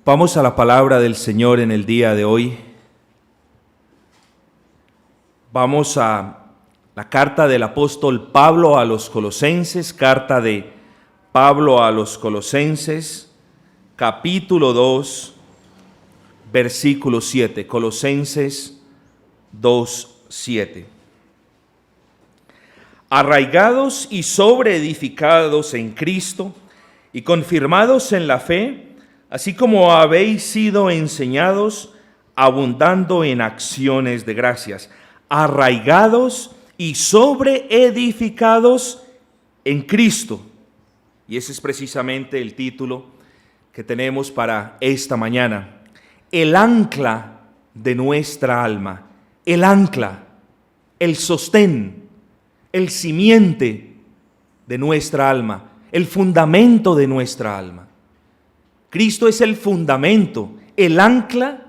Vamos a la palabra del Señor en el día de hoy. Vamos a la carta del apóstol Pablo a los Colosenses, carta de Pablo a los Colosenses, capítulo 2, versículo 7, Colosenses 2, 7. Arraigados y sobreedificados en Cristo y confirmados en la fe, así como habéis sido enseñados, abundando en acciones de gracias. Arraigados y sobreedificados en Cristo. Y ese es precisamente el título que tenemos para esta mañana. El ancla de nuestra alma. El ancla, el sostén, el simiente de nuestra alma, el fundamento de nuestra alma. Cristo es el fundamento, el ancla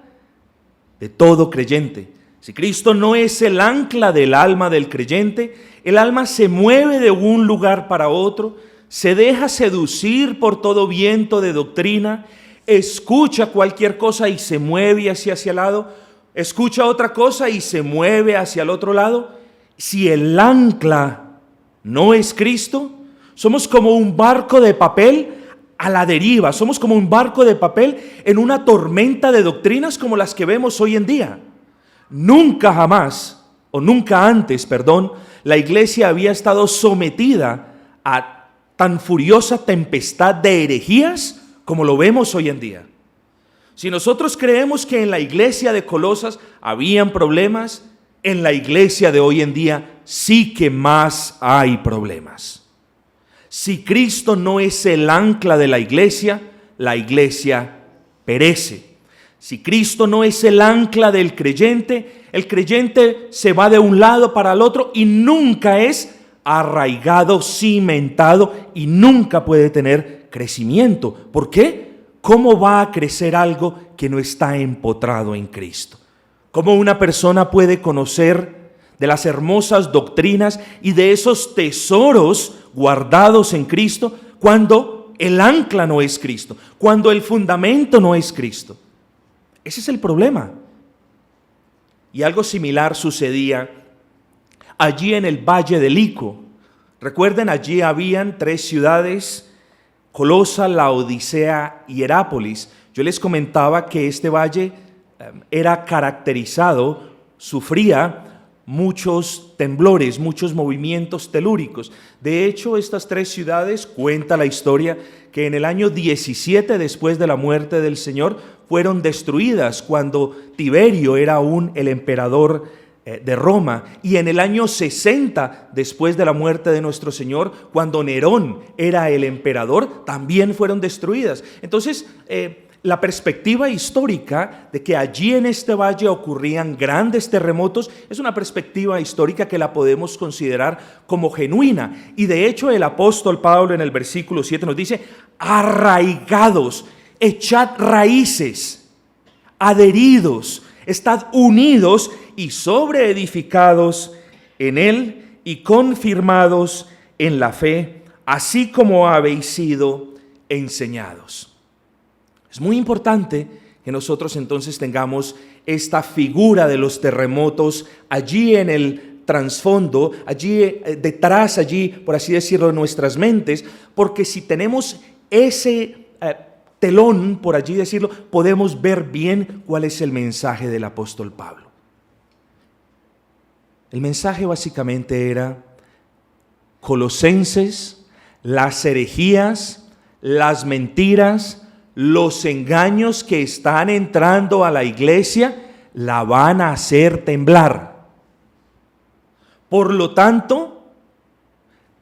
de todo creyente. Si Cristo no es el ancla del alma del creyente, el alma se mueve de un lugar para otro, se deja seducir por todo viento de doctrina, escucha cualquier cosa y se mueve hacia el lado, escucha otra cosa y se mueve hacia el otro lado. Si el ancla no es Cristo, somos como un barco de papel a la deriva, somos como un barco de papel en una tormenta de doctrinas como las que vemos hoy en día. Nunca antes, la iglesia había estado sometida a tan furiosa tempestad de herejías como lo vemos hoy en día. Si nosotros creemos que en la iglesia de Colosas habían problemas, en la iglesia de hoy en día sí que más hay problemas. Si Cristo no es el ancla de la iglesia perece. Si Cristo no es el ancla del creyente, el creyente se va de un lado para el otro y nunca es arraigado, cimentado y nunca puede tener crecimiento. ¿Por qué? ¿Cómo va a crecer algo que no está empotrado en Cristo? ¿Cómo una persona puede conocer de las hermosas doctrinas y de esos tesoros guardados en Cristo cuando el ancla no es Cristo, cuando el fundamento no es Cristo? Ese es el problema. Y algo similar sucedía allí en el Valle del Ico. Recuerden, allí habían 3 ciudades: Colosa, Laodicea y Herápolis. Yo les comentaba que este valle era caracterizado, sufría muchos temblores, muchos movimientos telúricos. De hecho, estas 3 ciudades, cuenta la historia, que en el año 17 después de la muerte del Señor fueron destruidas cuando Tiberio era aún el emperador de Roma, y en el año 60 después de la muerte de nuestro Señor, cuando Nerón era el emperador, también fueron destruidas. Entonces, la perspectiva histórica de que allí en este valle ocurrían grandes terremotos es una perspectiva histórica que la podemos considerar como genuina. Y de hecho el apóstol Pablo en el versículo 7 nos dice: arraigados, echad raíces, adheridos, estad unidos y sobreedificados en él y confirmados en la fe, así como habéis sido enseñados. Es muy importante que nosotros entonces tengamos esta figura de los terremotos allí en el trasfondo, allí detrás, allí, por así decirlo, en nuestras mentes, porque si tenemos ese telón, por allí decirlo, podemos ver bien cuál es el mensaje del apóstol Pablo. El mensaje básicamente era: Colosenses, las herejías, las mentiras, los engaños que están entrando a la iglesia la van a hacer temblar. Por lo tanto,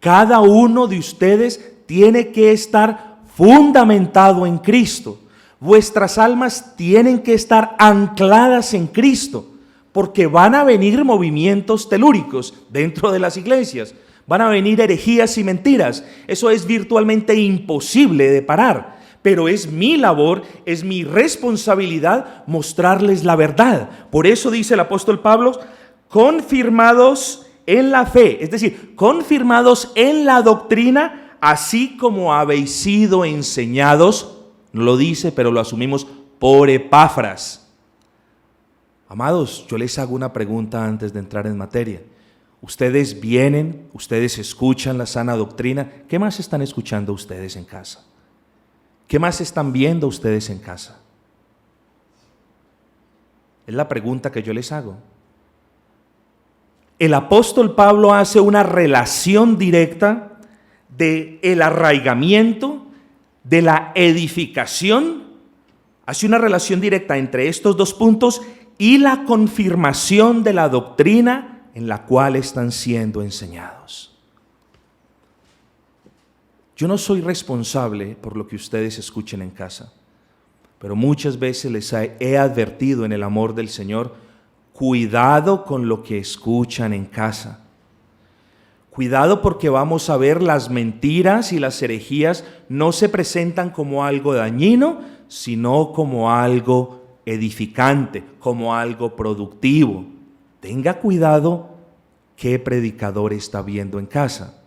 cada uno de ustedes tiene que estar fundamentado en Cristo. Vuestras almas tienen que estar ancladas en Cristo, porque van a venir movimientos telúricos dentro de las iglesias. Van a venir herejías y mentiras. Eso es virtualmente imposible de parar. Pero es mi labor, es mi responsabilidad mostrarles la verdad. Por eso dice el apóstol Pablo: confirmados en la fe, es decir, confirmados en la doctrina, así como habéis sido enseñados, no lo dice, pero lo asumimos, por Epafras. Amados, yo les hago una pregunta antes de entrar en materia. Ustedes vienen, ustedes escuchan la sana doctrina. ¿Qué más están escuchando ustedes en casa? ¿Qué más están viendo ustedes en casa? Es la pregunta que yo les hago. El apóstol Pablo hace una relación directa del arraigamiento, de la edificación, hace una relación directa entre estos dos puntos y la confirmación de la doctrina en la cual están siendo enseñados. Yo no soy responsable por lo que ustedes escuchen en casa, pero muchas veces les he advertido en el amor del Señor: cuidado con lo que escuchan en casa. Cuidado, porque vamos a ver, las mentiras y las herejías no se presentan como algo dañino, sino como algo edificante, como algo productivo. Tenga cuidado qué predicador está viendo en casa.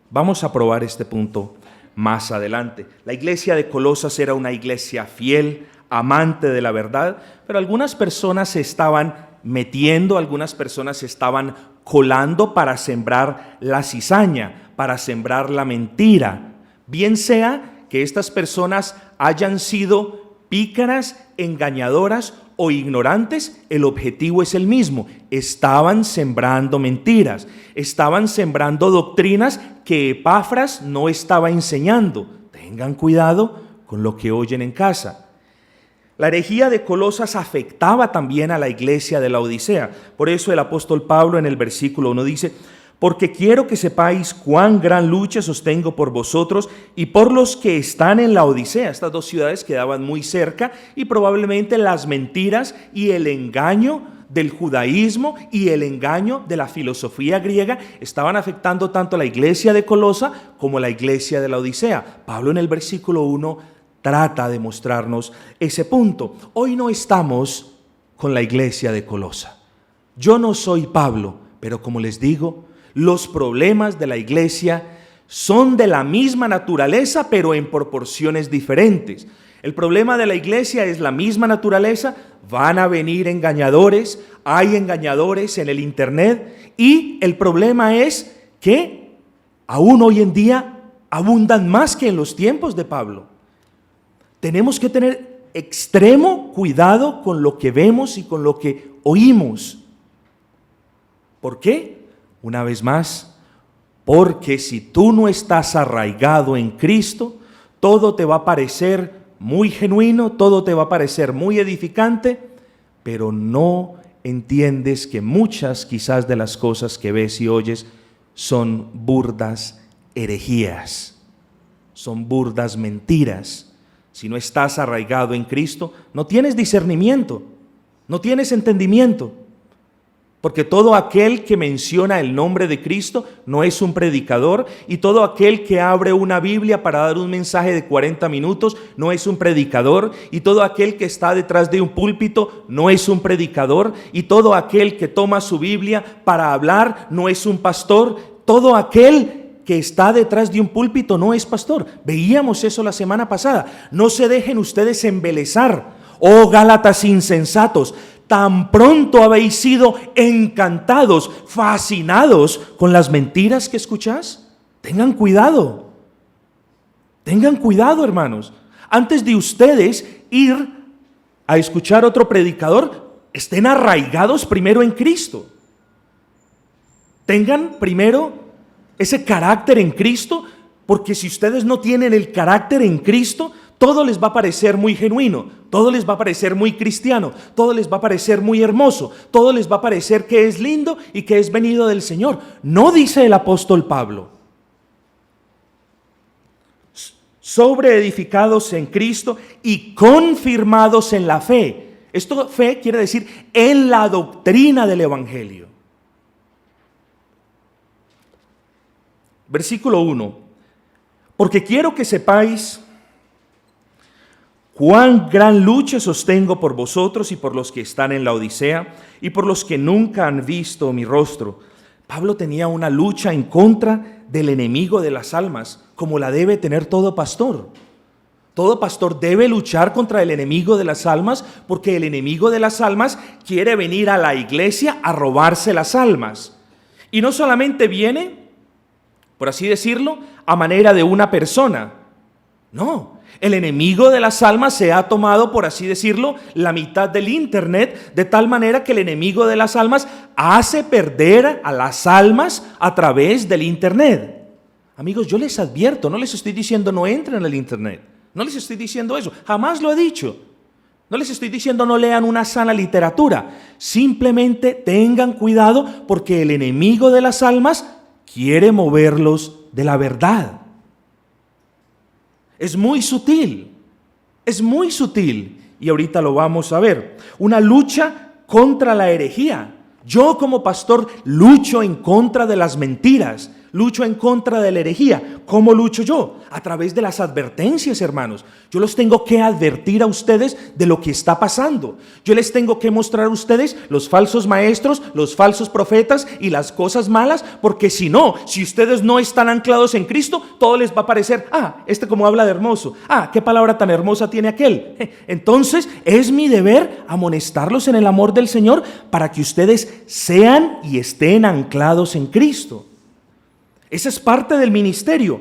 Vamos a probar este punto más adelante. La iglesia de Colosas era una iglesia fiel, amante de la verdad, pero algunas personas se estaban metiendo, algunas personas se estaban colando para sembrar la cizaña, para sembrar la mentira. Bien sea que estas personas hayan sido pícaras, engañadoras o ignorantes, el objetivo es el mismo. Estaban sembrando mentiras, estaban sembrando doctrinas que Epafras no estaba enseñando. Tengan cuidado con lo que oyen en casa. La herejía de Colosas afectaba también a la iglesia de la Odisea. Por eso el apóstol Pablo en el versículo 1 dice: porque quiero que sepáis cuán gran lucha sostengo por vosotros y por los que están en la Odisea. Estas dos ciudades quedaban muy cerca y probablemente las mentiras y el engaño del judaísmo y el engaño de la filosofía griega estaban afectando tanto a la iglesia de Colosa como a la iglesia de la Odisea. Pablo en el versículo 1 trata de mostrarnos ese punto. Hoy no estamos con la iglesia de Colosa. Yo no soy Pablo, pero como les digo, los problemas de la iglesia son de la misma naturaleza, pero en proporciones diferentes. El problema de la iglesia es la misma naturaleza. Van a venir engañadores, hay engañadores en el internet, y el problema es que aún hoy en día abundan más que en los tiempos de Pablo. Tenemos que tener extremo cuidado con lo que vemos y con lo que oímos. ¿Por qué? Una vez más, porque si tú no estás arraigado en Cristo, todo te va a parecer muy genuino, todo te va a parecer muy edificante, pero no entiendes que muchas quizás de las cosas que ves y oyes son burdas herejías, son burdas mentiras. Si no estás arraigado en Cristo, no tienes discernimiento, no tienes entendimiento. Porque todo aquel que menciona el nombre de Cristo no es un predicador, y todo aquel que abre una Biblia para dar un mensaje de 40 minutos no es un predicador, y todo aquel que está detrás de un púlpito no es un predicador, y todo aquel que toma su Biblia para hablar no es un pastor. Todo aquel que está detrás de un púlpito no es pastor. Veíamos eso la semana pasada. No se dejen ustedes embelesar, oh Gálatas insensatos. Tan pronto habéis sido encantados, fascinados con las mentiras que escuchás. Tengan cuidado, hermanos. Antes de ustedes ir a escuchar otro predicador, estén arraigados primero en Cristo. Tengan primero ese carácter en Cristo, porque si ustedes no tienen el carácter en Cristo, todo les va a parecer muy genuino, todo les va a parecer muy cristiano, todo les va a parecer muy hermoso, todo les va a parecer que es lindo y que es venido del Señor. No dice el apóstol Pablo: sobreedificados en Cristo y confirmados en la fe. Esto fe quiere decir en la doctrina del Evangelio. Versículo 1. Porque quiero que sepáis cuán gran lucha sostengo por vosotros y por los que están en la Odisea y por los que nunca han visto mi rostro. Pablo tenía una lucha en contra del enemigo de las almas, como la debe tener todo pastor. Todo pastor debe luchar contra el enemigo de las almas, porque el enemigo de las almas quiere venir a la iglesia a robarse las almas. Y no solamente viene, por así decirlo, a manera de una persona. No, el enemigo de las almas se ha tomado, por así decirlo, la mitad del internet, de tal manera que el enemigo de las almas hace perder a las almas a través del internet. Amigos, yo les advierto, no les estoy diciendo no entren al internet. No les estoy diciendo eso, jamás lo he dicho. No les estoy diciendo no lean una sana literatura. Simplemente tengan cuidado porque el enemigo de las almas quiere moverlos de la verdad. Es muy sutil y ahorita lo vamos a ver. Una lucha contra la herejía. Yo como pastor lucho en contra de las mentiras. Lucho en contra de la herejía. ¿Cómo lucho yo? A través de las advertencias, hermanos. Yo los tengo que advertir a ustedes de lo que está pasando. Yo les tengo que mostrar a ustedes los falsos maestros, los falsos profetas y las cosas malas, porque si no, si ustedes no están anclados en Cristo, todo les va a parecer, como habla de hermoso, qué palabra tan hermosa tiene aquel. Entonces, es mi deber amonestarlos en el amor del Señor para que ustedes sean y estén anclados en Cristo. Esa es parte del ministerio,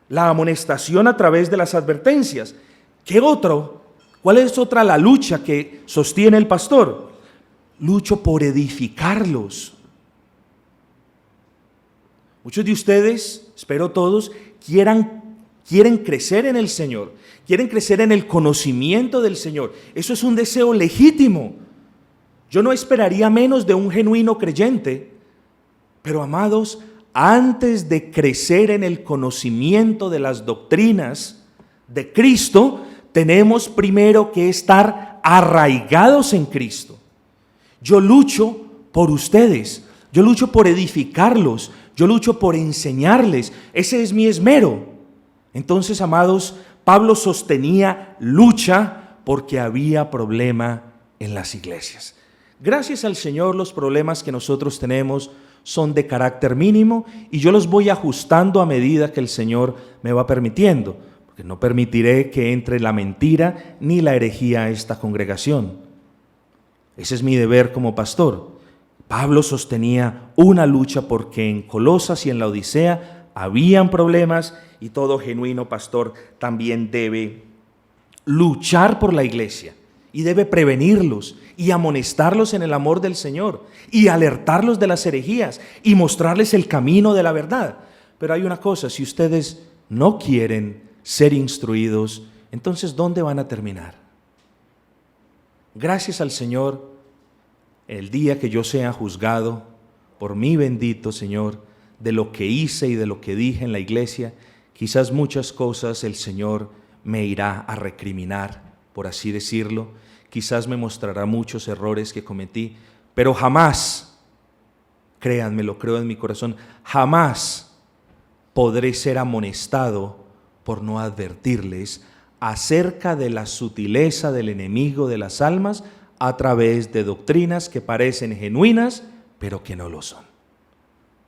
la amonestación a través de las advertencias. ¿Qué otro? ¿Cuál es otra la lucha que sostiene el pastor? Lucho por edificarlos. Muchos de ustedes, espero todos, quieren crecer en el Señor, quieren crecer en el conocimiento del Señor. Eso es un deseo legítimo. Yo no esperaría menos de un genuino creyente, pero amados, antes de crecer en el conocimiento de las doctrinas de Cristo, tenemos primero que estar arraigados en Cristo. Yo lucho por ustedes, yo lucho por edificarlos, yo lucho por enseñarles. Ese es mi esmero. Entonces, amados, Pablo sostenía lucha porque había problema en las iglesias. Gracias al Señor, los problemas que nosotros tenemos son de carácter mínimo y yo los voy ajustando a medida que el Señor me va permitiendo, porque no permitiré que entre la mentira ni la herejía a esta congregación. Ese es mi deber como pastor. Pablo sostenía una lucha porque en Colosas y en la Odisea habían problemas y todo genuino pastor también debe luchar por la iglesia y debe prevenirlos y amonestarlos en el amor del Señor y alertarlos de las herejías y mostrarles el camino de la verdad. Pero hay una cosa, si ustedes no quieren ser instruidos, entonces ¿dónde van a terminar? Gracias al Señor, el día que yo sea juzgado por mi bendito Señor, de lo que hice y de lo que dije en la iglesia, quizás muchas cosas el Señor me irá a recriminar, por así decirlo. Quizás me mostrará muchos errores que cometí, pero jamás, créanme, lo creo en mi corazón, jamás podré ser amonestado por no advertirles acerca de la sutileza del enemigo de las almas a través de doctrinas que parecen genuinas, pero que no lo son.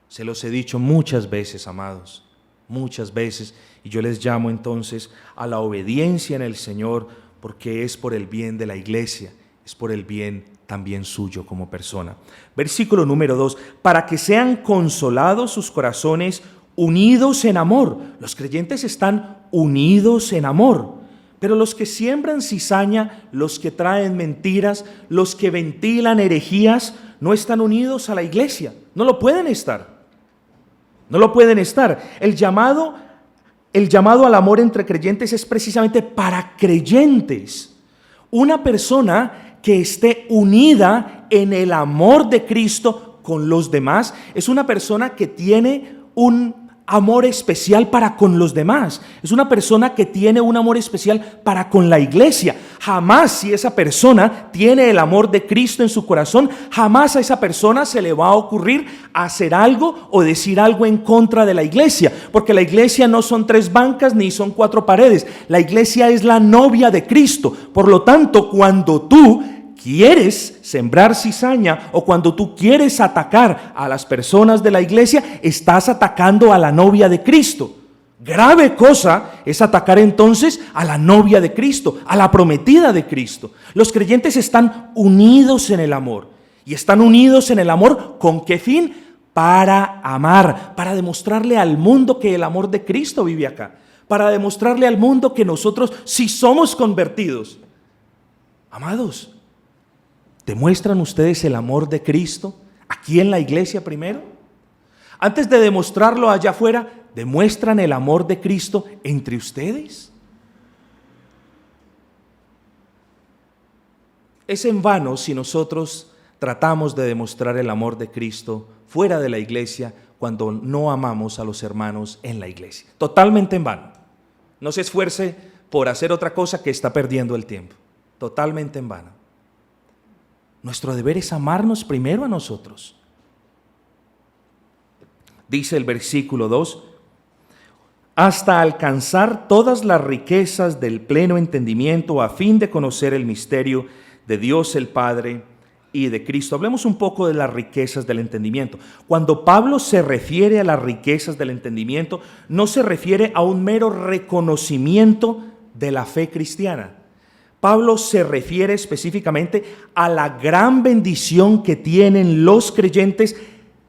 Se los he dicho muchas veces, amados, muchas veces, y yo les llamo entonces a la obediencia en el Señor, porque es por el bien de la iglesia, es por el bien también suyo como persona. Versículo número 2, para que sean consolados sus corazones unidos en amor. Los creyentes están unidos en amor, pero los que siembran cizaña, los que traen mentiras, los que ventilan herejías, no están unidos a la iglesia, no lo pueden estar. No lo pueden estar. El llamado al amor entre creyentes es precisamente para creyentes. Una persona que esté unida en el amor de Cristo con los demás es una persona que tiene un amor especial para con los demás. Es una persona que tiene un amor especial para con la iglesia. Jamás, si esa persona tiene el amor de Cristo en su corazón, jamás a esa persona se le va a ocurrir hacer algo o decir algo en contra de la iglesia, porque la iglesia no son 3 bancas ni son 4 paredes. La iglesia es la novia de Cristo. Por lo tanto, cuando tú quieres sembrar cizaña o cuando tú quieres atacar a las personas de la iglesia, estás atacando a la novia de Cristo. Grave cosa es atacar entonces a la novia de Cristo, a la prometida de Cristo. Los creyentes están unidos en el amor. ¿Y están unidos en el amor con qué fin? Para amar, para demostrarle al mundo que el amor de Cristo vive acá, para demostrarle al mundo que nosotros sí somos convertidos. Amados, ¿demuestran ustedes el amor de Cristo aquí en la iglesia primero? Antes de demostrarlo allá afuera, ¿demuestran el amor de Cristo entre ustedes? Es en vano si nosotros tratamos de demostrar el amor de Cristo fuera de la iglesia cuando no amamos a los hermanos en la iglesia. Totalmente en vano. No se esfuerce por hacer otra cosa que está perdiendo el tiempo. Totalmente en vano. Nuestro deber es amarnos primero a nosotros. Dice el versículo 2, hasta alcanzar todas las riquezas del pleno entendimiento a fin de conocer el misterio de Dios el Padre y de Cristo. Hablemos un poco de las riquezas del entendimiento. Cuando Pablo se refiere a las riquezas del entendimiento, no se refiere a un mero reconocimiento de la fe cristiana. Pablo se refiere específicamente a la gran bendición que tienen los creyentes,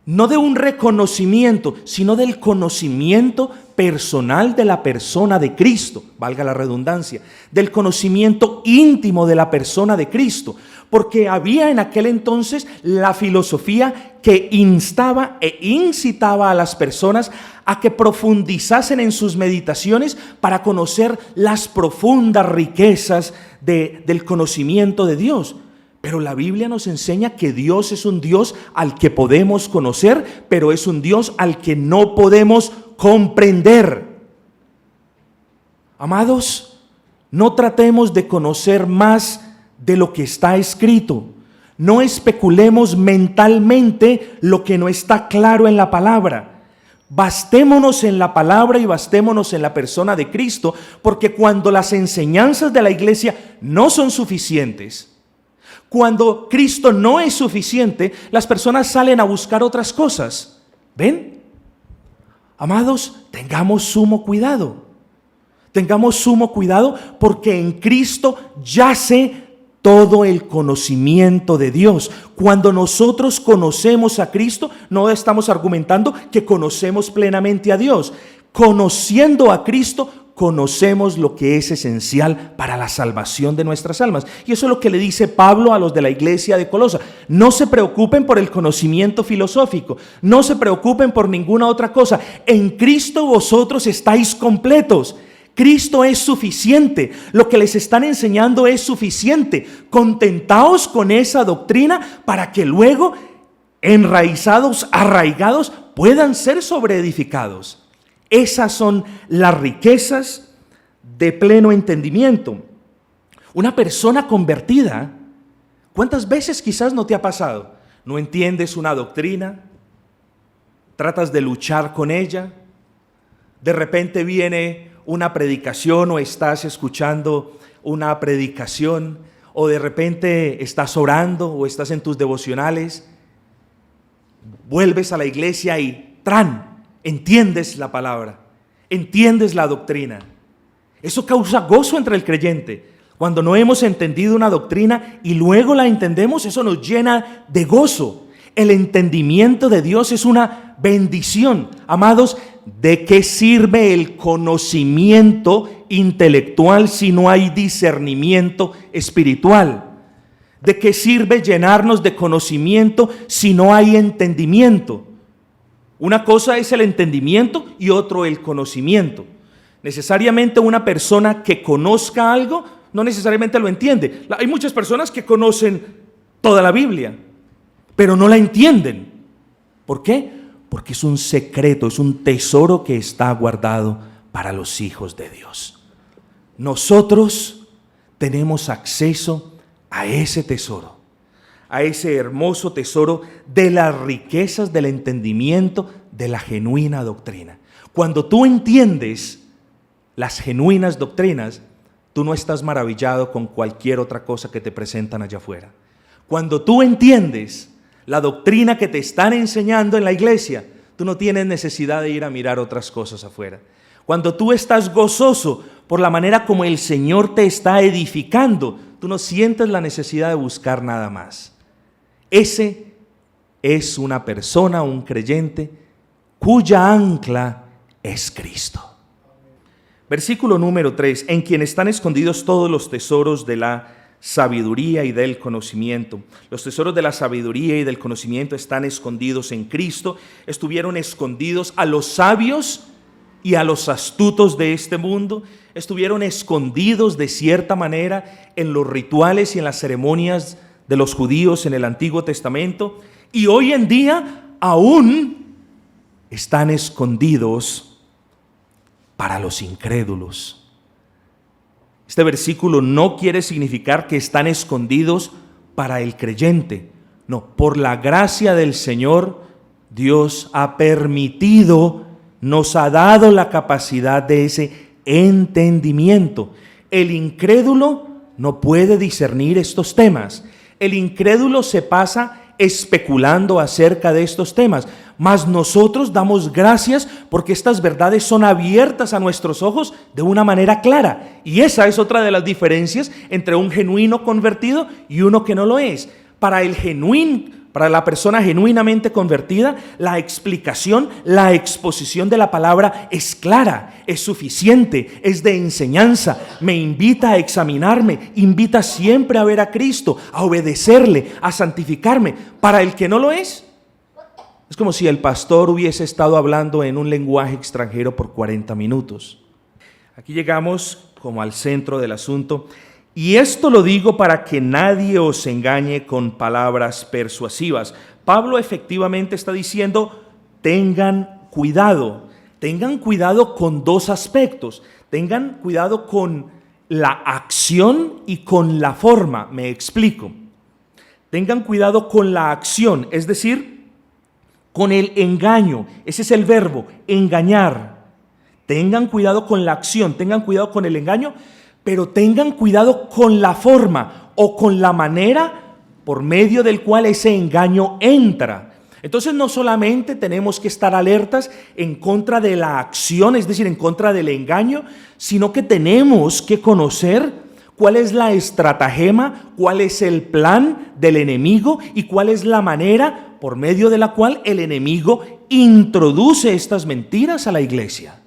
no de un reconocimiento, sino del conocimiento personal de la persona de Cristo, valga la redundancia, del conocimiento íntimo de la persona de Cristo, porque había en aquel entonces la filosofía que instaba e incitaba a las personas a que profundizasen en sus meditaciones para conocer las profundas riquezas del conocimiento de Dios. Pero la Biblia nos enseña que Dios es un Dios al que podemos conocer, pero es un Dios al que no podemos comprender. Amados, no tratemos de conocer más de lo que está escrito. No especulemos mentalmente lo que no está claro en la palabra. Bastémonos en la palabra y bastémonos en la persona de Cristo, porque cuando las enseñanzas de la iglesia no son suficientes, cuando Cristo no es suficiente, las personas salen a buscar otras cosas. ¿Ven? Amados, tengamos sumo cuidado. Tengamos sumo cuidado porque en Cristo yace todo el conocimiento de Dios. Cuando nosotros conocemos a Cristo, no estamos argumentando que conocemos plenamente a Dios. Conociendo a Cristo, conocemos lo que es esencial para la salvación de nuestras almas. Y eso es lo que le dice Pablo a los de la iglesia de Colosa. No se preocupen por el conocimiento filosófico, no se preocupen por ninguna otra cosa. En Cristo vosotros estáis completos. Cristo es suficiente. Lo que les están enseñando es suficiente. Contentaos con esa doctrina para que luego, enraizados, arraigados, puedan ser sobreedificados. Esas son las riquezas de pleno entendimiento. Una persona convertida, ¿cuántas veces quizás no te ha pasado? No entiendes una doctrina, tratas de luchar con ella, de repente viene una predicación o estás escuchando una predicación o de repente estás orando o estás en tus devocionales, vuelves a la iglesia y entiendes la palabra, entiendes la doctrina. Eso causa gozo entre el creyente. Cuando no hemos entendido una doctrina y luego la entendemos, eso nos llena de gozo. El entendimiento de Dios es una bendición. Amados, ¿de qué sirve el conocimiento intelectual si no hay discernimiento espiritual? ¿De qué sirve llenarnos de conocimiento si no hay entendimiento? Una cosa es el entendimiento y otro el conocimiento. Necesariamente una persona que conozca algo no necesariamente lo entiende. Hay muchas personas que conocen toda la Biblia, pero no la entienden. ¿Por qué? Porque es un secreto, es un tesoro que está guardado para los hijos de Dios. Nosotros tenemos acceso a ese tesoro, a ese hermoso tesoro de las riquezas del entendimiento de la genuina doctrina. Cuando tú entiendes las genuinas doctrinas, tú no estás maravillado con cualquier otra cosa que te presentan allá afuera. Cuando tú entiendes la doctrina que te están enseñando en la iglesia, tú no tienes necesidad de ir a mirar otras cosas afuera. Cuando tú estás gozoso por la manera como el Señor te está edificando, tú no sientes la necesidad de buscar nada más. Ese es una persona, un creyente, cuya ancla es Cristo. Versículo número 3, en quien están escondidos todos los tesoros de la sabiduría y del conocimiento. Los tesoros de la sabiduría y del conocimiento están escondidos en Cristo. Estuvieron escondidos a los sabios y a los astutos de este mundo. Estuvieron escondidos de cierta manera en los rituales y en las ceremonias de los judíos en el Antiguo Testamento. Y hoy en día aún están escondidos para los incrédulos. Este versículo no quiere significar que están escondidos para el creyente. No, por la gracia del Señor, Dios ha permitido, nos ha dado la capacidad de ese entendimiento. El incrédulo no puede discernir estos temas. El incrédulo se pasa especulando acerca de estos temas, mas nosotros damos gracias porque estas verdades son abiertas a nuestros ojos de una manera clara. Y esa es otra de las diferencias entre un genuino convertido y uno que no lo es. Para la persona genuinamente convertida, la explicación, la exposición de la palabra es clara, es suficiente, es de enseñanza, me invita a examinarme, invita siempre a ver a Cristo, a obedecerle, a santificarme. Para el que no lo es como si el pastor hubiese estado hablando en un lenguaje extranjero por 40 minutos. Aquí llegamos como al centro del asunto. Y esto lo digo para que nadie os engañe con palabras persuasivas. Pablo efectivamente está diciendo, tengan cuidado con dos aspectos. Tengan cuidado con la acción y con la forma. Me explico. Tengan cuidado con la acción, es decir, con el engaño. Ese es el verbo, engañar. Tengan cuidado con la acción, tengan cuidado con el engaño, pero tengan cuidado con la forma o con la manera por medio del cual ese engaño entra. Entonces no solamente tenemos que estar alertas en contra de la acción, es decir, en contra del engaño, sino que tenemos que conocer cuál es la estratagema, cuál es el plan del enemigo y cuál es la manera por medio de la cual el enemigo introduce estas mentiras a la iglesia.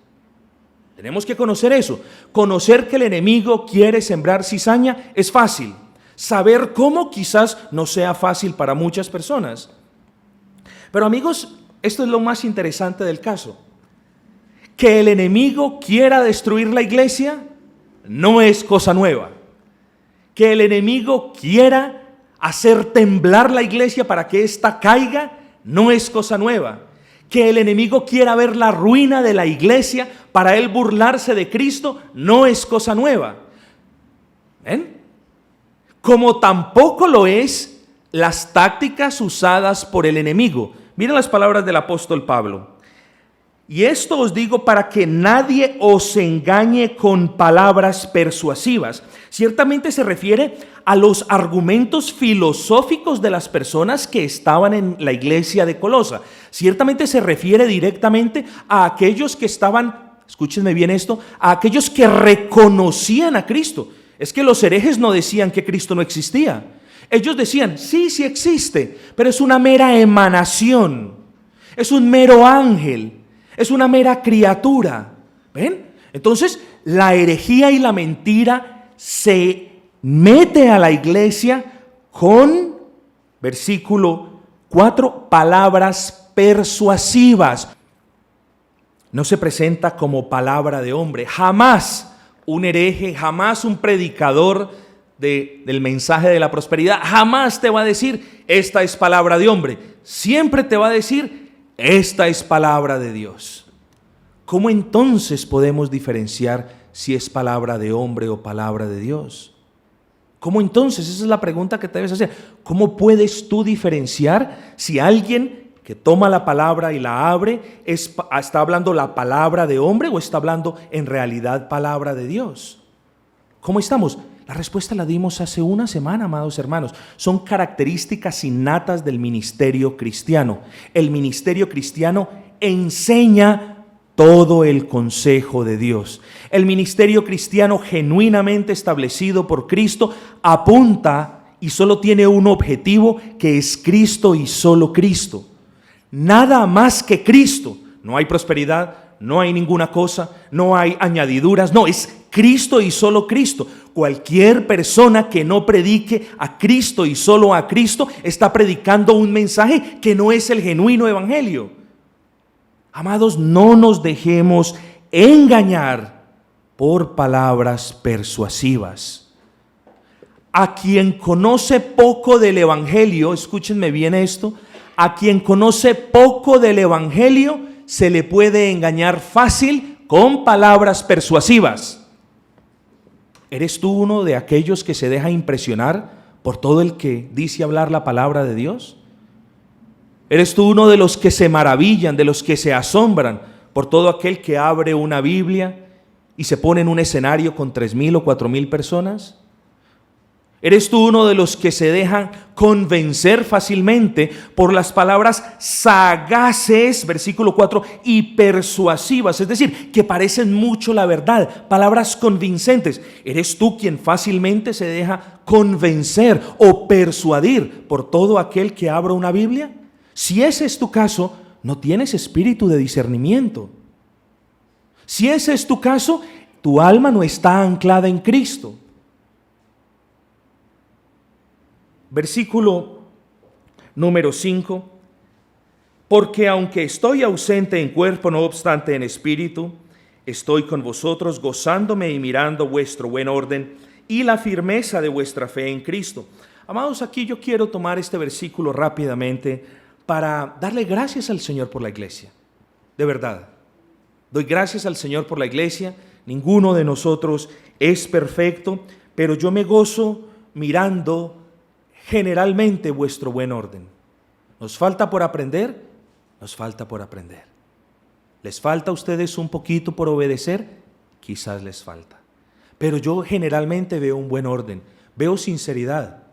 Tenemos que conocer eso. Conocer que el enemigo quiere sembrar cizaña es fácil. Saber cómo quizás no sea fácil para muchas personas. Pero amigos, esto es lo más interesante del caso. Que el enemigo quiera destruir la iglesia no es cosa nueva. Que el enemigo quiera hacer temblar la iglesia para que ésta caiga no es cosa nueva. Que el enemigo quiera ver la ruina de la iglesia para él burlarse de Cristo no es cosa nueva. ¿Ven? Como tampoco lo es las tácticas usadas por el enemigo. Miren las palabras del apóstol Pablo. Y esto os digo para que nadie os engañe con palabras persuasivas. Ciertamente se refiere a los argumentos filosóficos de las personas que estaban en la iglesia de Colosa. Ciertamente se refiere directamente a aquellos que estaban, escúchenme bien esto, a aquellos que reconocían a Cristo. Es que los herejes no decían que Cristo no existía. Ellos decían, sí existe, pero es una mera emanación, es un mero ángel. Es una mera criatura. ¿Ven? Entonces, la herejía y la mentira se mete a la iglesia con, versículo 4, palabras persuasivas. No se presenta como palabra de hombre. Jamás un hereje, jamás un predicador del mensaje de la prosperidad, jamás te va a decir, esta es palabra de hombre. Siempre te va a decir, esta es palabra de Dios. ¿Cómo entonces podemos diferenciar si es palabra de hombre o palabra de Dios? ¿Cómo entonces? Esa es la pregunta que te debes hacer. ¿Cómo puedes tú diferenciar si alguien que toma la palabra y la abre está hablando la palabra de hombre o está hablando en realidad palabra de Dios? ¿Cómo estamos? La respuesta la dimos hace una semana, amados hermanos. Son características innatas del ministerio cristiano. El ministerio cristiano enseña todo el consejo de Dios. El ministerio cristiano genuinamente establecido por Cristo apunta y solo tiene un objetivo, que es Cristo y solo Cristo. Nada más que Cristo. No hay prosperidad, no hay ninguna cosa, no hay añadiduras, no, es Cristo y solo Cristo. Cualquier persona que no predique a Cristo y solo a Cristo está predicando un mensaje que no es el genuino evangelio. Amados, no nos dejemos engañar por palabras persuasivas. A quien conoce poco del evangelio, escúchenme bien esto, a quien conoce poco del evangelio se le puede engañar fácil con palabras persuasivas. ¿Eres tú uno de aquellos que se deja impresionar por todo el que dice hablar la palabra de Dios? ¿Eres tú uno de los que se maravillan, de los que se asombran por todo aquel que abre una Biblia y se pone en un escenario con 3,000 o 4,000 personas? ¿Eres tú uno de los que se dejan convencer fácilmente por las palabras sagaces, versículo 4, y persuasivas, es decir, que parecen mucho la verdad, palabras convincentes? ¿Eres tú quien fácilmente se deja convencer o persuadir por todo aquel que abra una Biblia? Si ese es tu caso, no tienes espíritu de discernimiento. Si ese es tu caso, tu alma no está anclada en Cristo. Versículo número 5. Porque aunque estoy ausente en cuerpo, no obstante en espíritu, estoy con vosotros gozándome y mirando vuestro buen orden y la firmeza de vuestra fe en Cristo. Amados, aquí yo quiero tomar este versículo rápidamente para darle gracias al Señor por la iglesia. De verdad, doy gracias al Señor por la iglesia. Ninguno de nosotros es perfecto, pero yo me gozo mirando generalmente vuestro buen orden. ¿Nos falta por aprender? Nos falta por aprender. ¿Les falta a ustedes un poquito por obedecer? Quizás les falta. Pero yo generalmente veo un buen orden, veo sinceridad.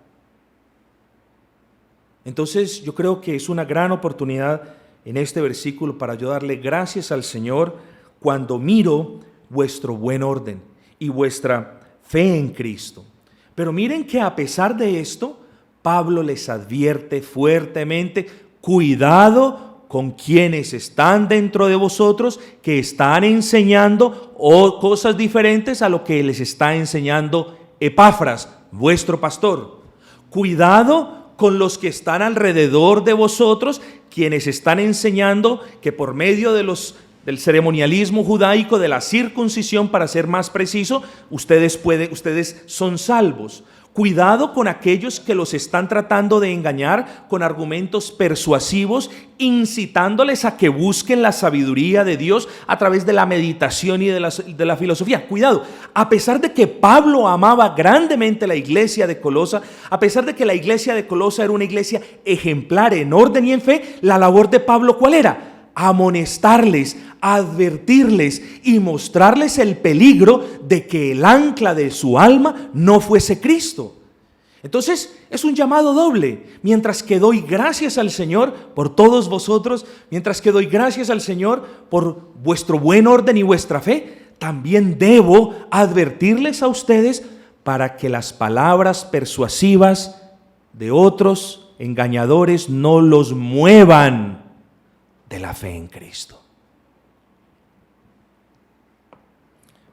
Entonces yo creo que es una gran oportunidad en este versículo para yo darle gracias al Señor cuando miro vuestro buen orden y vuestra fe en Cristo. Pero miren que a pesar de esto, Pablo les advierte fuertemente: cuidado con quienes están dentro de vosotros, que están enseñando cosas diferentes a lo que les está enseñando Epafras, vuestro pastor. Cuidado con los que están alrededor de vosotros, quienes están enseñando que por medio del ceremonialismo judaico, de la circuncisión, para ser más preciso, ustedes son salvos. Cuidado con aquellos que los están tratando de engañar con argumentos persuasivos, incitándoles a que busquen la sabiduría de Dios a través de la meditación y de la filosofía. Cuidado, a pesar de que Pablo amaba grandemente la iglesia de Colosa, a pesar de que la iglesia de Colosa era una iglesia ejemplar en orden y en fe, la labor de Pablo, ¿cuál era? Amonestarles, advertirles y mostrarles el peligro de que el ancla de su alma no fuese Cristo. Entonces es un llamado doble. Mientras que doy gracias al Señor por todos vosotros, mientras que doy gracias al Señor por vuestro buen orden y vuestra fe, también debo advertirles a ustedes para que las palabras persuasivas de otros engañadores no los muevan de la fe en Cristo.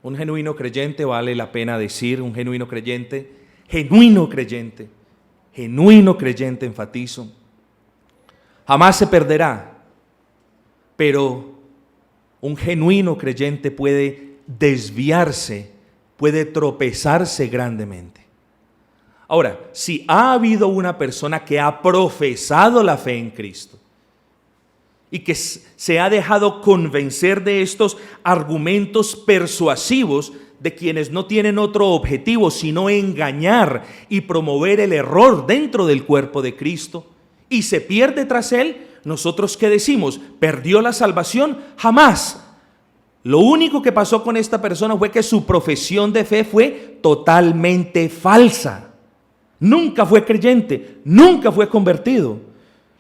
Un genuino creyente, vale la pena decir, un genuino creyente, enfatizo, jamás se perderá, pero un genuino creyente puede desviarse, puede tropezarse grandemente. Ahora, si ha habido una persona que ha profesado la fe en Cristo y que se ha dejado convencer de estos argumentos persuasivos de quienes no tienen otro objetivo sino engañar y promover el error dentro del cuerpo de Cristo, y se pierde tras él, ¿nosotros qué decimos? ¿Perdió la salvación? Jamás. Lo único que pasó con esta persona fue que su profesión de fe fue totalmente falsa. Nunca fue creyente, nunca fue convertido.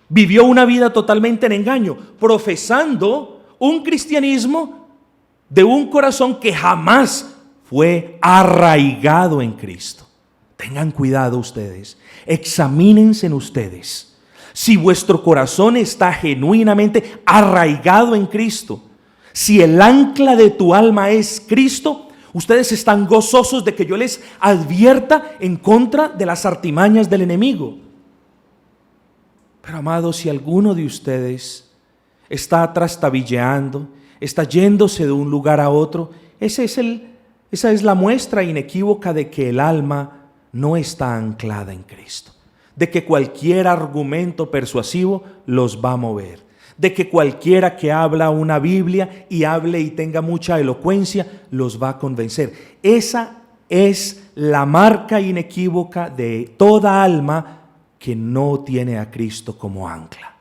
Vivió una vida totalmente en engaño, profesando un cristianismo de un corazón que jamás fue arraigado en Cristo. Tengan cuidado ustedes, examínense en ustedes. Si vuestro corazón está genuinamente arraigado en Cristo, si el ancla de tu alma es Cristo, ustedes están gozosos de que yo les advierta en contra de las artimañas del enemigo. Pero amados, si alguno de ustedes está trastabilleando, está yéndose de un lugar a otro, esa es la muestra inequívoca de que el alma no está anclada en Cristo, de que cualquier argumento persuasivo los va a mover, de que cualquiera que habla una Biblia y hable y tenga mucha elocuencia los va a convencer. Esa es la marca inequívoca de toda alma que no tiene a Cristo como ancla.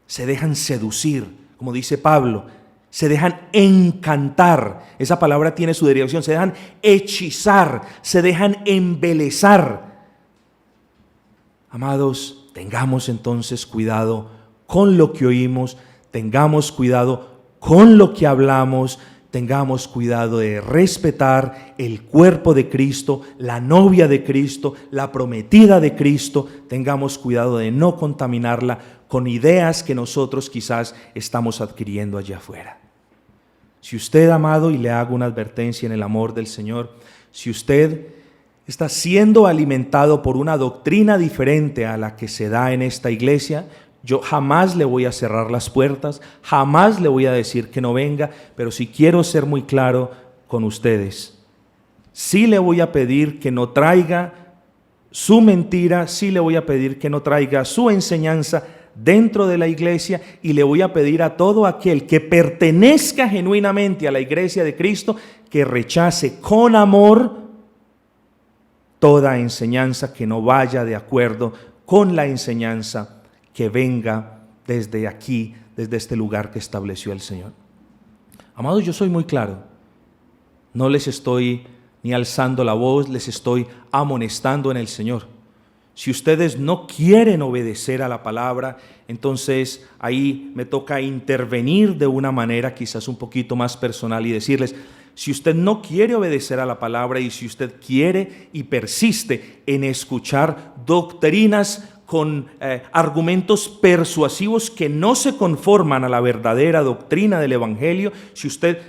Se dejan seducir, como dice Pablo, se dejan encantar. Esa palabra tiene su derivación. Se dejan hechizar, se dejan embelezar. Amados, tengamos entonces cuidado con lo que oímos, tengamos cuidado con lo que hablamos, tengamos cuidado de respetar el cuerpo de Cristo, la novia de Cristo, la prometida de Cristo. Tengamos cuidado de no contaminarla con ideas que nosotros quizás estamos adquiriendo allá afuera. Si usted, amado, y le hago una advertencia en el amor del Señor, si usted está siendo alimentado por una doctrina diferente a la que se da en esta iglesia, yo jamás le voy a cerrar las puertas, jamás le voy a decir que no venga, pero si quiero ser muy claro con ustedes, sí le voy a pedir que no traiga su mentira, sí le voy a pedir que no traiga su enseñanza dentro de la iglesia, y le voy a pedir a todo aquel que pertenezca genuinamente a la iglesia de Cristo que rechace con amor toda enseñanza que no vaya de acuerdo con la enseñanza que venga desde aquí, desde este lugar que estableció el Señor. Amados, yo soy muy claro. No les estoy ni alzando la voz, les estoy amonestando en el Señor. Si ustedes no quieren obedecer a la palabra, entonces ahí me toca intervenir de una manera quizás un poquito más personal y decirles: si usted no quiere obedecer a la palabra y si usted quiere y persiste en escuchar doctrinas con argumentos persuasivos que no se conforman a la verdadera doctrina del Evangelio, si usted,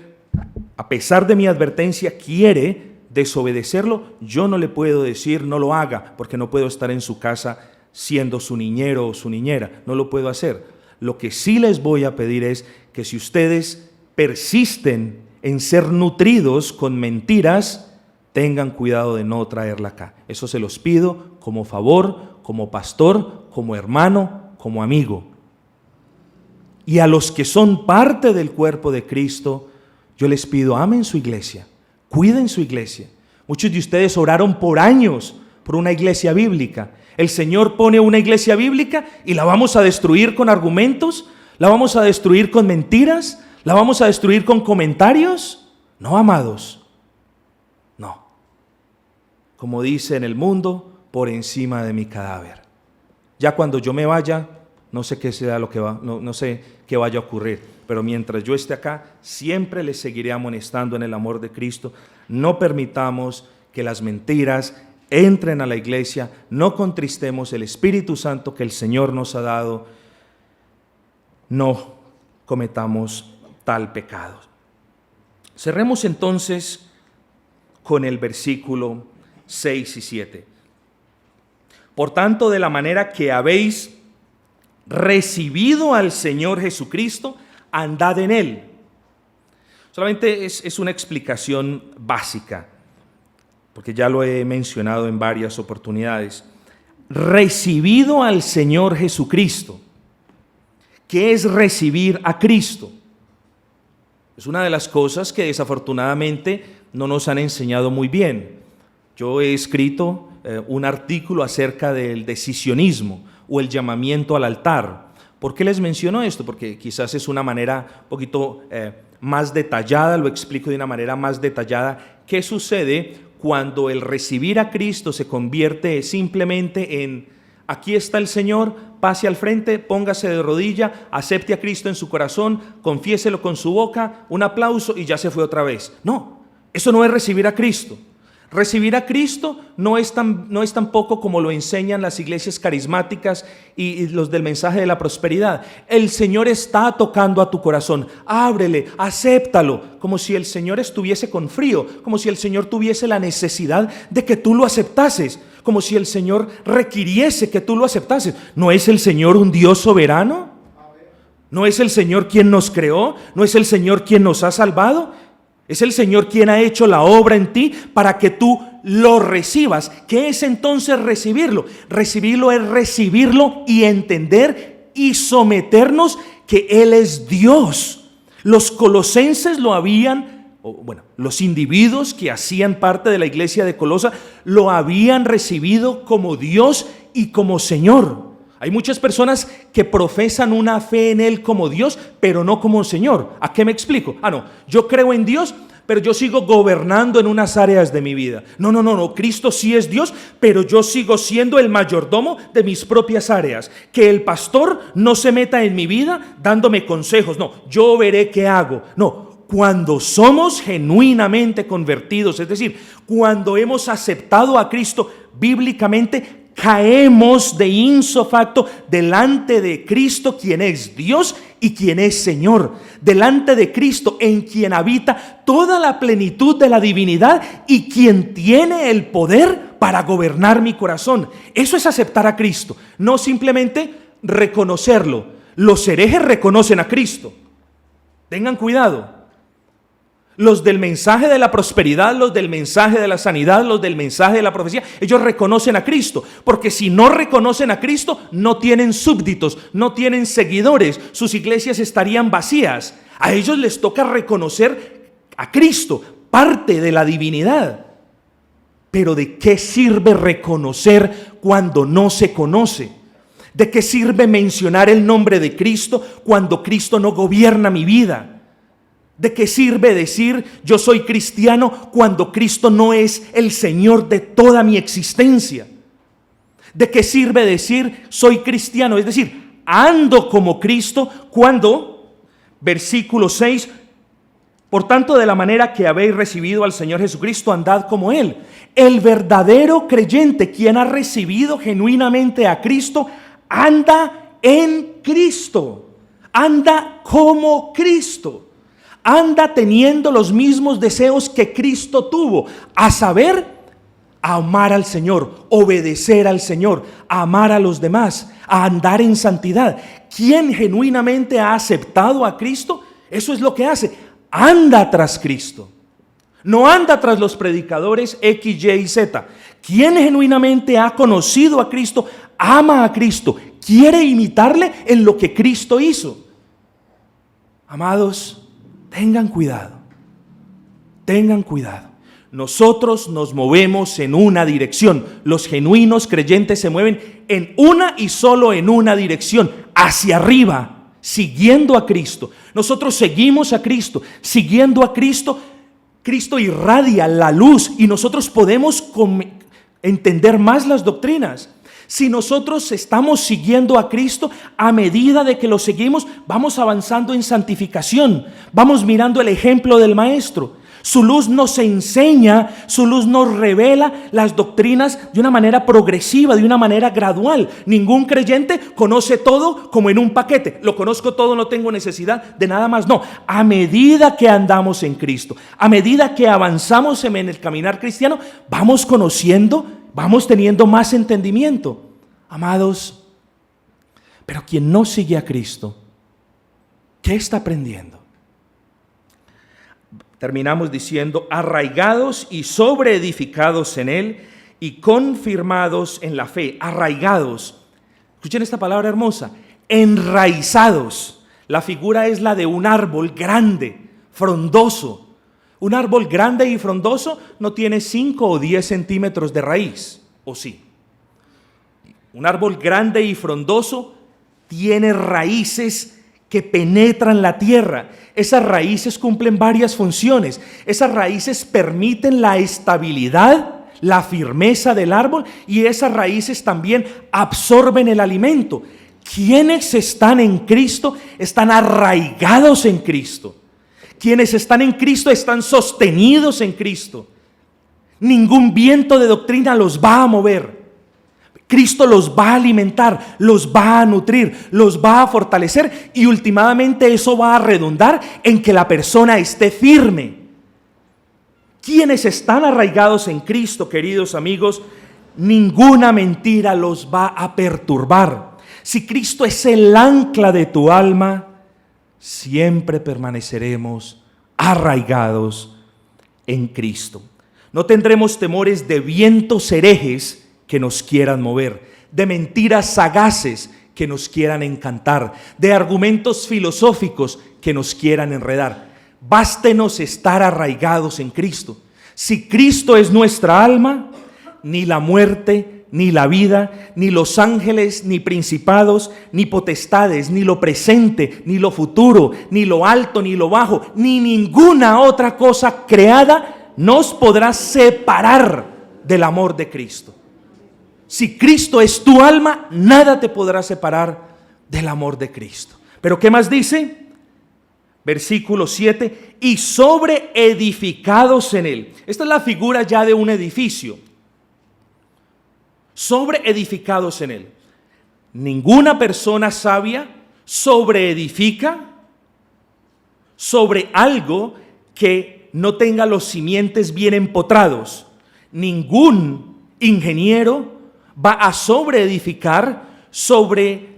a pesar de mi advertencia, quiere desobedecerlo, yo no le puedo decir no lo haga, porque no puedo estar en su casa siendo su niñero o su niñera, no lo puedo hacer. Lo que sí les voy a pedir es que si ustedes persisten en ser nutridos con mentiras, tengan cuidado de no traerla acá. Eso se los pido como favor, como pastor, como hermano, como amigo. Y a los que son parte del cuerpo de Cristo, yo les pido: amen su iglesia, cuiden su iglesia. Muchos de ustedes oraron por años por una iglesia bíblica. El Señor pone una iglesia bíblica y la vamos a destruir con argumentos, la vamos a destruir con mentiras, la vamos a destruir con comentarios. No, amados, no. Como dice en el mundo, por encima de mi cadáver. Ya cuando yo me vaya, no sé qué sea lo que va, no sé qué vaya a ocurrir, pero mientras yo esté acá, siempre les seguiré amonestando en el amor de Cristo. No permitamos que las mentiras entren a la iglesia, no contristemos el Espíritu Santo que el Señor nos ha dado, no cometamos tal pecado. Cerremos entonces con el versículo 6 y 7. Por tanto, de la manera que habéis recibido al Señor Jesucristo, andad en Él. Solamente es una explicación básica, porque ya lo he mencionado en varias oportunidades. Recibido al Señor Jesucristo. ¿Qué es recibir a Cristo? Es una de las cosas que desafortunadamente no nos han enseñado muy bien. Yo he escrito un artículo acerca del decisionismo o el llamamiento al altar. ¿Por qué les menciono esto? Porque quizás es una manera un poquito más detallada, lo explico de una manera más detallada. ¿Qué sucede cuando el recibir a Cristo se convierte simplemente en Aquí está el Señor, pase al frente, póngase de rodilla, acepte a Cristo en su corazón, confiéselo con su boca, un aplauso y ya se fue otra vez. No, eso no es recibir a Cristo. Recibir a Cristo no es tampoco como lo enseñan las iglesias carismáticas y los del mensaje de la prosperidad. El Señor está tocando a tu corazón, ábrele, acéptalo, como si el Señor estuviese con frío, como si el Señor tuviese la necesidad de que tú lo aceptases, como si el Señor requiriese que tú lo aceptases. ¿No es el Señor un Dios soberano? ¿No es el Señor quien nos creó? ¿No es el Señor quien nos ha salvado? Es el Señor quien ha hecho la obra en ti para que tú lo recibas. ¿Qué es entonces recibirlo? Recibirlo es recibirlo y entender y someternos que Él es Dios. Los colosenses lo habían, los individuos que hacían parte de la iglesia de Colosa lo habían recibido como Dios y como Señor. Hay muchas personas que profesan una fe en Él como Dios, pero no como Señor. ¿A qué me explico? Yo creo en Dios, pero yo sigo gobernando en unas áreas de mi vida. No, Cristo sí es Dios, pero yo sigo siendo el mayordomo de mis propias áreas. Que el pastor no se meta en mi vida dándome consejos. No, yo veré qué hago. No, cuando somos genuinamente convertidos, es decir, cuando hemos aceptado a Cristo bíblicamente, caemos de ipso facto delante de Cristo, quien es Dios y quien es Señor, delante de Cristo en quien habita toda la plenitud de la divinidad y quien tiene el poder para gobernar mi corazón. Eso es aceptar a Cristo, no simplemente reconocerlo. Los herejes reconocen a Cristo. Tengan cuidado. Los del mensaje de la prosperidad, los del mensaje de la sanidad, los del mensaje de la profecía, ellos reconocen a Cristo, porque si no reconocen a Cristo, no tienen súbditos, no tienen seguidores, sus iglesias estarían vacías. A ellos les toca reconocer a Cristo, parte de la divinidad. Pero ¿de qué sirve reconocer cuando no se conoce? ¿De qué sirve mencionar el nombre de Cristo cuando Cristo no gobierna mi vida? ¿De qué sirve decir yo soy cristiano cuando Cristo no es el Señor de toda mi existencia? ¿De qué sirve decir soy cristiano? Es decir, ando como Cristo cuando, versículo 6, por tanto de la manera que habéis recibido al Señor Jesucristo, andad como Él. El verdadero creyente, quien ha recibido genuinamente a Cristo, anda en Cristo, anda como Cristo. Anda teniendo los mismos deseos que Cristo tuvo, a saber, amar al Señor, obedecer al Señor, amar a los demás, a andar en santidad. ¿Quién genuinamente ha aceptado a Cristo? Eso es lo que hace, anda tras Cristo. No anda tras los predicadores X, Y y Z. ¿Quién genuinamente ha conocido a Cristo, ama a Cristo, quiere imitarle en lo que Cristo hizo? Amados, tengan cuidado, tengan cuidado. Nosotros nos movemos en una dirección. Los genuinos creyentes se mueven en una y solo en una dirección, hacia arriba, siguiendo a Cristo. Nosotros seguimos a Cristo, siguiendo a Cristo. Cristo irradia la luz y nosotros podemos entender más las doctrinas. Si nosotros estamos siguiendo a Cristo, a medida de que lo seguimos, vamos avanzando en santificación, vamos mirando el ejemplo del Maestro. Su luz nos enseña, su luz nos revela las doctrinas de una manera progresiva, de una manera gradual. Ningún creyente conoce todo como en un paquete. Lo conozco todo, no tengo necesidad de nada más. No, a medida que andamos en Cristo, a medida que avanzamos en el caminar cristiano, vamos conociendo, vamos teniendo más entendimiento. Amados, pero quien no sigue a Cristo, ¿qué está aprendiendo? Terminamos diciendo, arraigados y sobreedificados en Él y confirmados en la fe. Arraigados. Escuchen esta palabra hermosa. Enraizados. La figura es la de un árbol grande, frondoso. Un árbol grande y frondoso no tiene 5 o 10 centímetros de raíz, ¿o sí? Un árbol grande y frondoso tiene raíces que penetran la tierra. Esas raíces cumplen varias funciones. Esas raíces permiten la estabilidad, la firmeza del árbol y esas raíces también absorben el alimento. Quienes están en Cristo están arraigados en Cristo. Quienes están en Cristo están sostenidos en Cristo. Ningún viento de doctrina los va a mover. Cristo los va a alimentar, los va a nutrir, los va a fortalecer y últimamente eso va a redundar en que la persona esté firme. Quienes están arraigados en Cristo, queridos amigos, ninguna mentira los va a perturbar. Si Cristo es el ancla de tu alma, siempre permaneceremos arraigados en Cristo. No tendremos temores de vientos herejes que nos quieran mover, de mentiras sagaces que nos quieran encantar, de argumentos filosóficos que nos quieran enredar. Bástenos estar arraigados en Cristo. Si Cristo es nuestra alma, ni la muerte, ni la vida, ni los ángeles, ni principados, ni potestades, ni lo presente, ni lo futuro, ni lo alto, ni lo bajo, ni ninguna otra cosa creada nos podrá separar del amor de Cristo. Si Cristo es tu alma, nada te podrá separar del amor de Cristo. Pero ¿qué más dice? Versículo 7, y sobre edificados en él. Esta es la figura ya de un edificio. Sobre edificados en él. Ninguna persona sabia sobre edifica sobre algo que no tenga los simientes bien empotrados. Ningún ingeniero va a sobreedificar sobre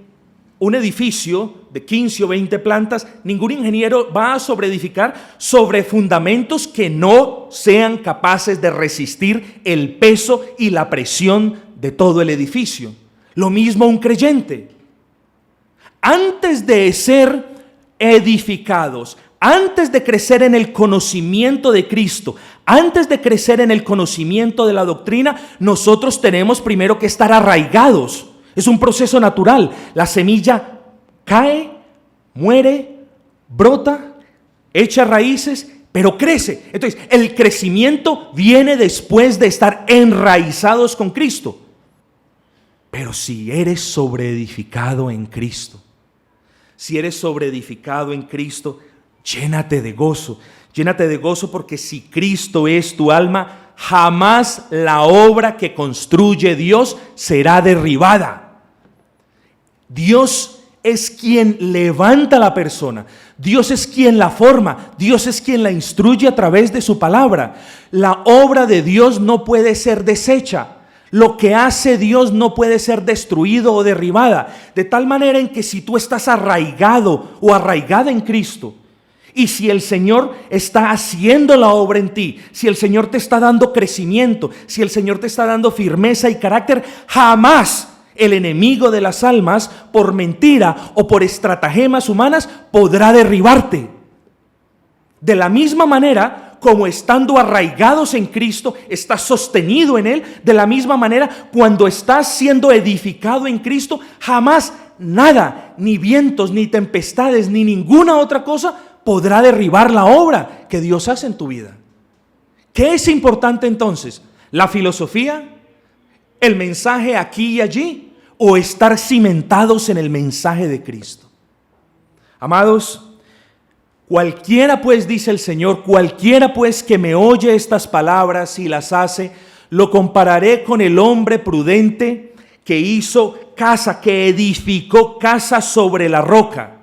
un edificio de 15 o 20 plantas. Ningún ingeniero va a sobreedificar sobre fundamentos que no sean capaces de resistir el peso y la presión de todo el edificio. Lo mismo un creyente. Antes de ser edificados, antes de crecer en el conocimiento de Cristo, antes de crecer en el conocimiento de la doctrina, nosotros tenemos primero que estar arraigados. Es un proceso natural. La semilla cae, muere, brota, echa raíces, pero crece. Entonces, el crecimiento viene después de estar enraizados con Cristo. Pero si eres sobreedificado en Cristo, si eres sobreedificado en Cristo, llénate de gozo. Llénate de gozo porque si Cristo es tu alma, jamás la obra que construye Dios será derribada. Dios es quien levanta a la persona. Dios es quien la forma. Dios es quien la instruye a través de su palabra. La obra de Dios no puede ser deshecha. Lo que hace Dios no puede ser destruido o derribada. De tal manera en que si tú estás arraigado o arraigada en Cristo, y si el Señor está haciendo la obra en ti, si el Señor te está dando crecimiento, si el Señor te está dando firmeza y carácter, jamás el enemigo de las almas, por mentira o por estratagemas humanas, podrá derribarte. De la misma manera, como estando arraigados en Cristo, estás sostenido en Él, de la misma manera, cuando estás siendo edificado en Cristo, jamás nada, ni vientos, ni tempestades, ni ninguna otra cosa podrá derribar la obra que Dios hace en tu vida. ¿Qué es importante entonces? ¿La filosofía? ¿El mensaje aquí y allí? ¿O estar cimentados en el mensaje de Cristo? Amados, cualquiera pues, dice el Señor, cualquiera pues que me oye estas palabras y las hace, lo compararé con el hombre prudente que hizo casa, que edificó casa sobre la roca.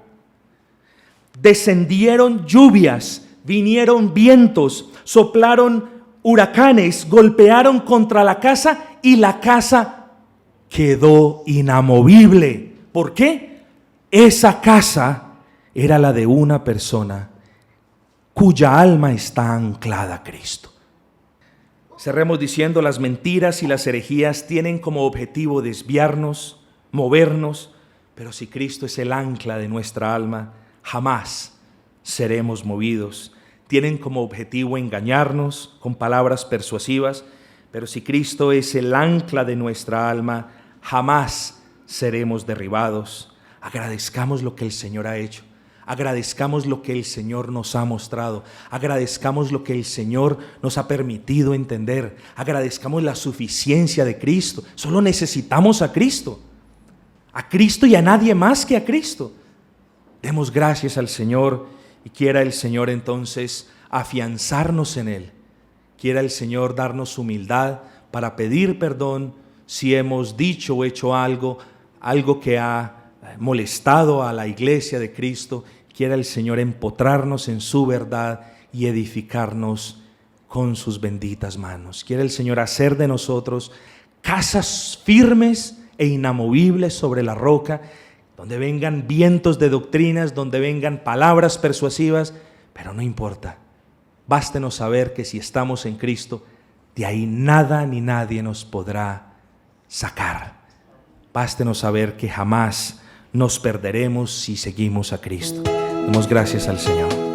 Descendieron lluvias, vinieron vientos, soplaron huracanes, golpearon contra la casa y la casa quedó inamovible. ¿Por qué? Esa casa era la de una persona cuya alma está anclada a Cristo. Cerremos diciendo, las mentiras y las herejías tienen como objetivo desviarnos, movernos, pero si Cristo es el ancla de nuestra alma, jamás seremos movidos. Tienen como objetivo engañarnos con palabras persuasivas, pero si Cristo es el ancla de nuestra alma, jamás seremos derribados. Agradezcamos lo que el Señor ha hecho. Agradezcamos lo que el Señor nos ha mostrado. Agradezcamos lo que el Señor nos ha permitido entender. Agradezcamos la suficiencia de Cristo. Solo necesitamos a Cristo. A Cristo y a nadie más que a Cristo. Demos gracias al Señor y quiera el Señor entonces afianzarnos en Él. Quiera el Señor darnos humildad para pedir perdón si hemos dicho o hecho algo que ha molestado a la iglesia de Cristo. Quiera el Señor empotrarnos en su verdad y edificarnos con sus benditas manos. Quiera el Señor hacer de nosotros casas firmes e inamovibles sobre la roca, donde vengan vientos de doctrinas, donde vengan palabras persuasivas, pero no importa. Bástenos saber que si estamos en Cristo, de ahí nada ni nadie nos podrá sacar. Bástenos saber que jamás nos perderemos si seguimos a Cristo. Demos gracias al Señor.